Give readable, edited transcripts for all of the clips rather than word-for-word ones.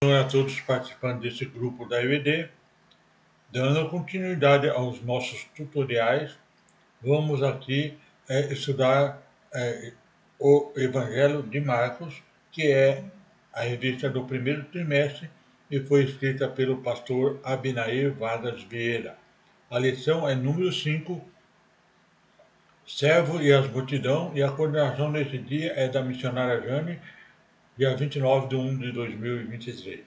A todos os participantes desse grupo da EVD, dando continuidade aos nossos tutoriais, vamos aqui estudar o Evangelho de Marcos, que é a revista do primeiro trimestre e foi escrita pelo pastor Abinair Vargas Vieira. A lição é número 5, Servo e as multidão, e a coordenação desse dia é da missionária Jane, dia 29/1/2023.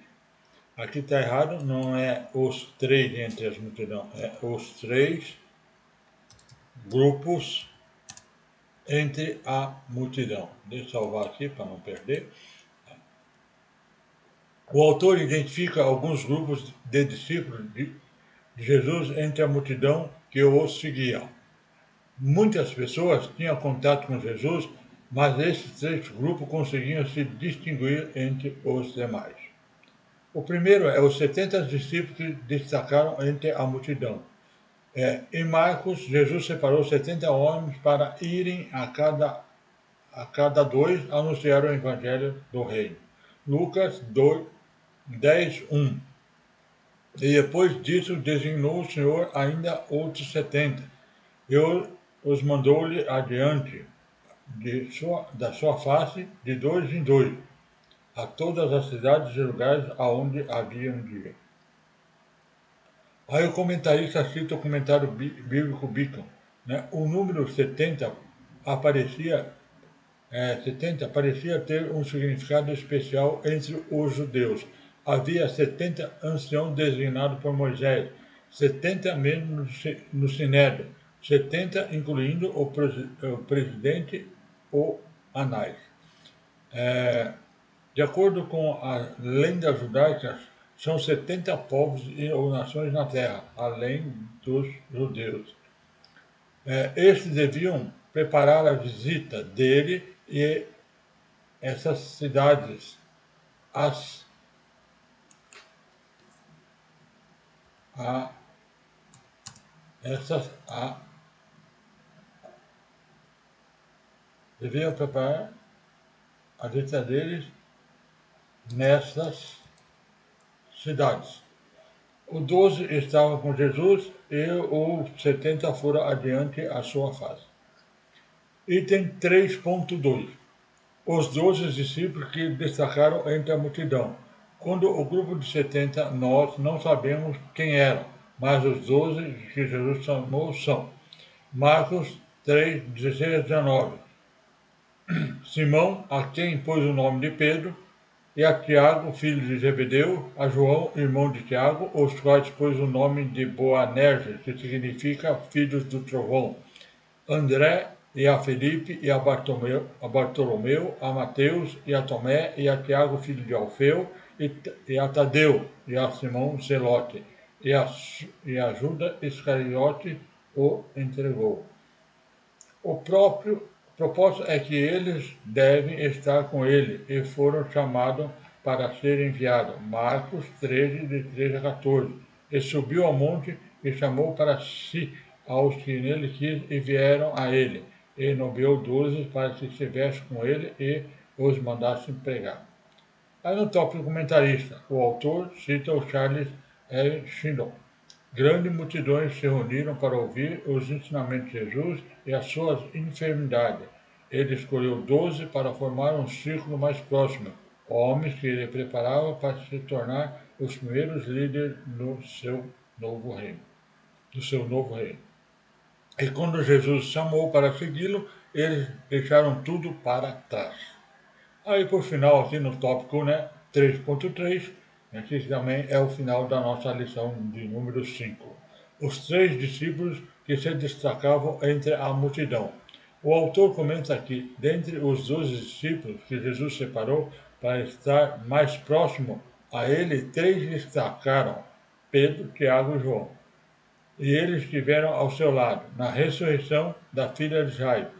Aqui está errado, não é os três entre as multidão, é os três grupos entre a multidão. Deixa eu salvar aqui para não perder. O autor identifica alguns grupos de discípulos de Jesus entre a multidão que o seguiam. Muitas pessoas tinham contato com Jesus, mas esses três grupos conseguiam se distinguir entre os demais. O primeiro é os 70 discípulos que destacaram entre a multidão. Em Marcos, Jesus separou 70 homens para irem a cada dois anunciar o evangelho do reino. Lucas 10:1. E depois disso designou o Senhor ainda outros 70, e os mandou-lhe adiante da sua face, de dois em dois, a todas as cidades e lugares aonde haviam de ir. Aí o comentarista cita o comentário bíblico Beacon, né? O número 70 parecia ter um significado especial entre os judeus. Havia 70 anciãos designados por Moisés, 70 membros no Sinédrio, 70 incluindo o presidente, o Anás. De acordo com a lenda judaica, são 70 povos ou nações na terra, além dos judeus. Estes deviam preparar a visita dele e essas cidades, deviam preparar a visita deles nessas cidades. Os 12 estavam com Jesus e os 70 foram adiante à sua face. Item 3.2. Os 12 discípulos que destacaram entre a multidão. Quando o grupo de 70, nós não sabemos quem eram, mas os 12 que Jesus chamou são Marcos 3, 16 a 19. Simão, a quem pôs o nome de Pedro, e a Tiago, filho de Zebedeu, a João, irmão de Tiago, os quais pôs o nome de Boanerges, que significa filhos do trovão, André, e a Felipe, e a Bartolomeu, a Mateus, e a Tomé, e a Tiago, filho de Alfeu, e a Tadeu, e a Simão Zelote, e a Judas Iscariote o entregou. O propósito é que eles devem estar com ele e foram chamados para ser enviados. Marcos 13, de 13 a 14. E subiu ao monte e chamou para si aos que nele quis e vieram a ele. E nomeou 12 para que estivessem com ele e os mandassem pregar. Aí no tópico comentarista, o autor cita o Charles L. Shindon. Grandes multidões se reuniram para ouvir os ensinamentos de Jesus e as suas enfermidades. Ele escolheu 12 para formar um círculo mais próximo, homens que ele preparava para se tornar os primeiros líderes do seu novo reino. E quando Jesus chamou para segui-lo, eles deixaram tudo para trás. Aí por final, aqui no tópico 3.3, aqui também é o final da nossa lição de número 5. Os três discípulos que se destacavam entre a multidão. O autor comenta que, dentre os 12 discípulos que Jesus separou para estar mais próximo a ele, 3 destacaram: Pedro, Tiago e João. E eles estiveram ao seu lado, na ressurreição da filha de Jairo.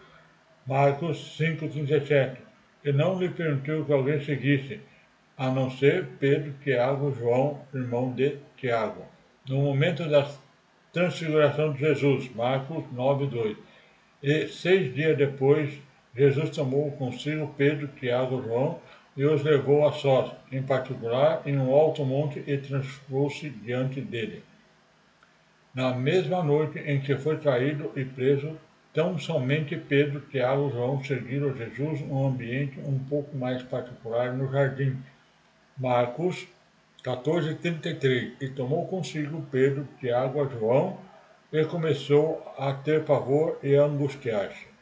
Marcos 5,37. E não lhe permitiu que alguém seguisse, a não ser Pedro, Tiago, João, irmão de Tiago. No momento da transfiguração de Jesus, Marcos 9:2. E 6 dias depois, Jesus tomou consigo Pedro, Tiago e João, e os levou a sós, em particular, em um alto monte e transpôs-se diante dele. Na mesma noite em que foi traído e preso, tão somente Pedro, Tiago e João seguiram Jesus num ambiente um pouco mais particular no jardim. Marcos 14:33. E tomou consigo Pedro, Tiago e João e começou a ter pavor e a angustiar-se.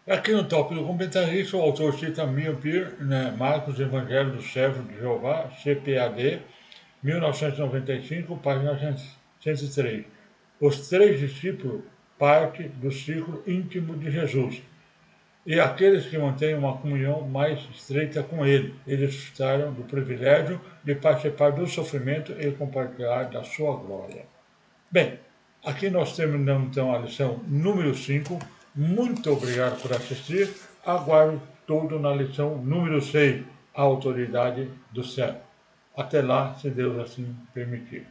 Aqui no tópico do comentarista, o autor cita Mil Peer, né, Marcos, Evangelho do Servo de Jeová, CPAD, 1995, página 103. Os três discípulos parte do círculo íntimo de Jesus e aqueles que mantêm uma comunhão mais estreita com ele. Eles desfrutaram do privilégio de participar do sofrimento e compartilhar da sua glória. Bem, aqui nós terminamos então a lição número 5. Muito obrigado por assistir. Aguardo todo na lição número 6, a autoridade do céu. Até lá, se Deus assim permitir.